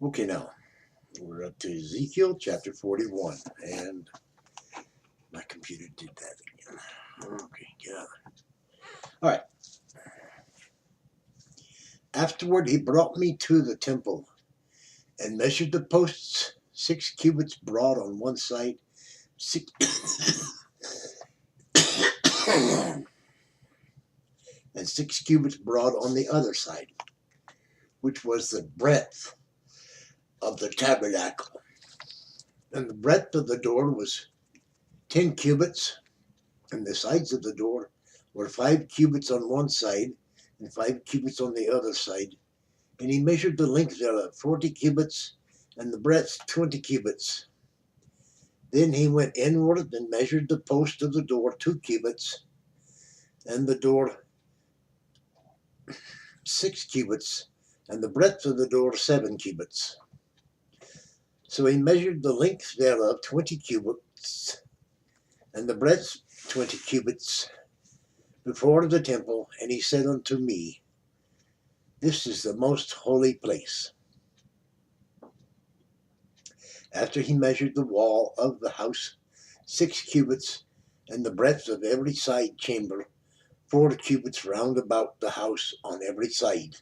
Okay, now we're up to Ezekiel chapter 41, and my computer did that again. Okay, get out. All right. Afterward, he brought me to the temple and measured the posts 6 cubits broad on one side, 6 and 6 cubits broad on the other side, which was the breadth of the tabernacle. And the breadth of the door was 10 cubits, and the sides of the door were 5 cubits on one side and 5 cubits on the other side. And he measured the length thereof 40 cubits, and the breadth 20 cubits. Then he went inward and measured the post of the door 2 cubits, and the door 6 cubits, and the breadth of the door 7 cubits. So he measured the length thereof 20 cubits, and the breadth 20 cubits before the temple. And he said unto me, This is the most holy place. After he measured the wall of the house 6 cubits, and the breadth of every side chamber 4 cubits round about the house on every side.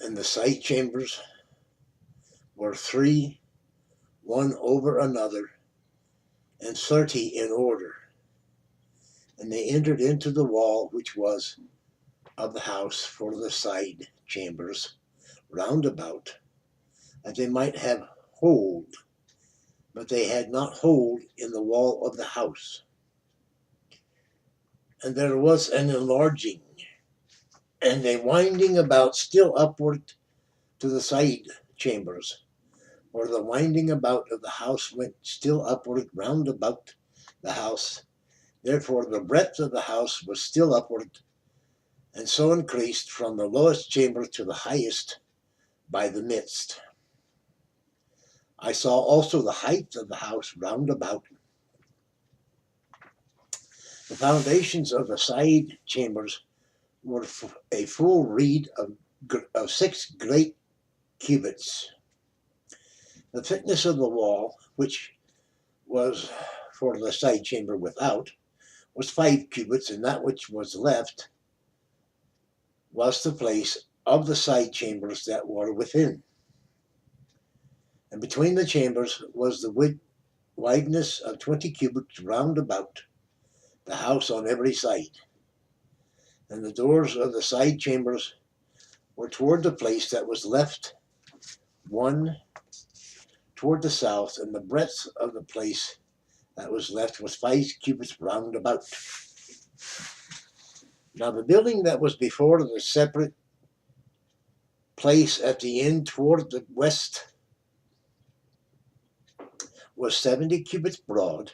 And the side chambers were 3, one over another, and 30 in order. And they entered into the wall which was of the house for the side chambers round about, that they might have hold, but they had not hold in the wall of the house. And there was an enlarging and a winding about still upward to the side chambers, for the winding about of the house went still upward round about the house. Therefore the breadth of the house was still upward, and so increased from the lowest chamber to the highest by the midst. I saw also the height of the house round about. The foundations of the side chambers were a full reed of 6 great cubits. The thickness of the wall, which was for the side chamber without, was 5 cubits, and that which was left was the place of the side chambers that were within. And between the chambers was the wideness of 20 cubits round about the house on every side. And the doors of the side chambers were toward the place that was left, one toward the south, and the breadth of the place that was left was 5 cubits round about. Now the building that was before the separate place at the end toward the west was 70 cubits broad,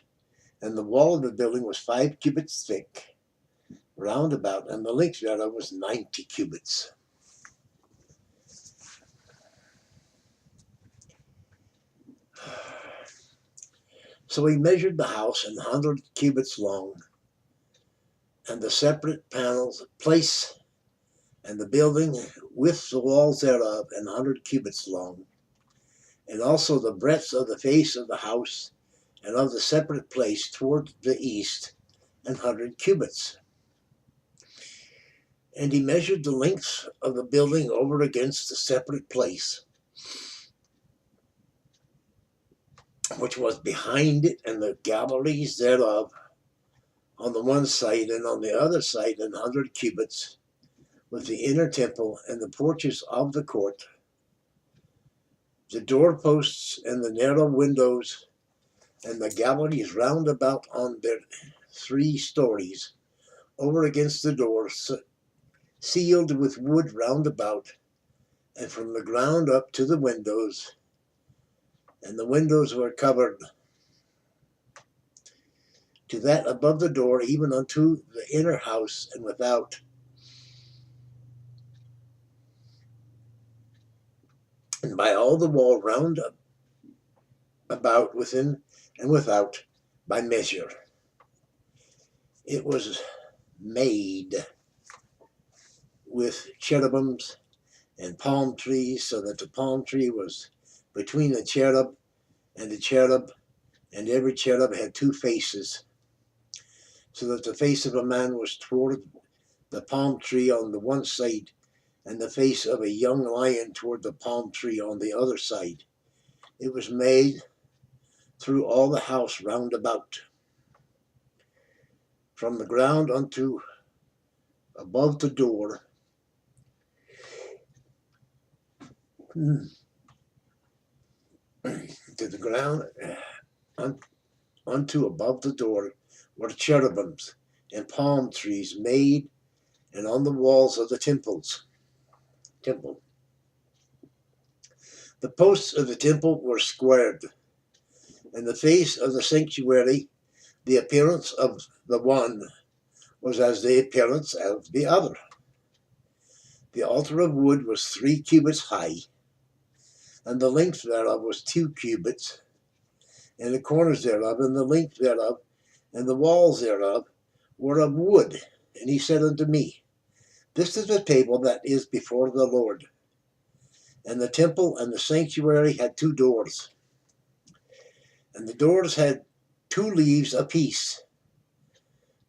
and the wall of the building was 5 cubits thick round about, and the length thereof was 90 cubits. So he measured the house 100 cubits long, and the separate panels, place, and the building with the walls thereof 100 cubits long, and also the breadth of the face of the house and of the separate place toward the east 100 cubits. And he measured the length of the building over against the separate place, which was behind it, and the galleries thereof on the one side, and on the other side 100 cubits, with the inner temple and the porches of the court, the doorposts and the narrow windows, and the galleries round about on their 3 stories, over against the doors, sealed with wood round about, and from the ground up to the windows, and the windows were covered to that above the door, even unto the inner house and without. And by all the wall round about, within and without, by measure. It was made with cherubims and palm trees, so that the palm tree was between the cherub, and every cherub had two faces, so that the face of a man was toward the palm tree on the one side, and the face of a young lion toward the palm tree on the other side. It was made through all the house round about, from the ground unto above the door, to the ground unto above the door were cherubims and palm trees made, and on the walls of the temple. The posts of the temple were squared, and the face of the sanctuary, the appearance of the one was as the appearance of the other. The altar of wood was 3 cubits high, and the length thereof was 2 cubits, and the corners thereof, and the length thereof, and the walls thereof were of wood. And he said unto me, This is the table that is before the Lord. And the temple and the sanctuary had 2 doors, and the doors had 2 leaves apiece,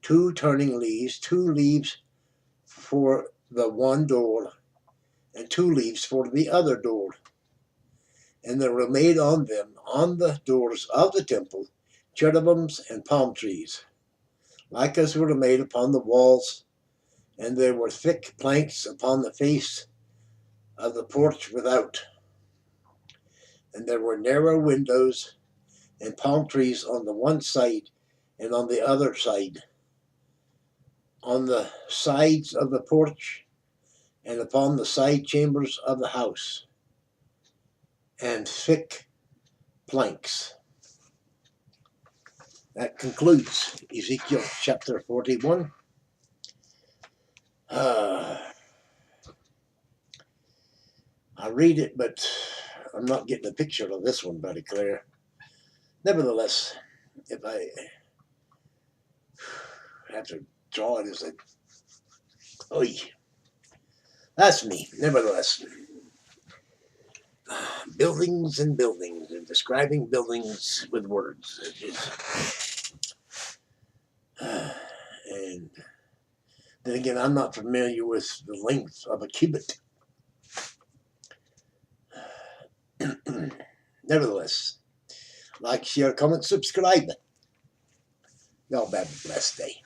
2 turning leaves, 2 leaves for the one door, and 2 leaves for the other door. And there were made on them, on the doors of the temple, cherubims and palm trees, like as were made upon the walls, and there were thick planks upon the face of the porch without. And there were narrow windows and palm trees on the one side and on the other side, on the sides of the porch and upon the side chambers of the house, and thick planks. That concludes Ezekiel chapter 41. I read it, but I'm not getting a picture of this one very clear. Nevertheless, if I have to draw it as a... Oy. That's me. Nevertheless, buildings and buildings, and describing buildings with words. And then again, I'm not familiar with the length of a cubit. Nevertheless, like, share, comment, subscribe. Y'all have a blessed day.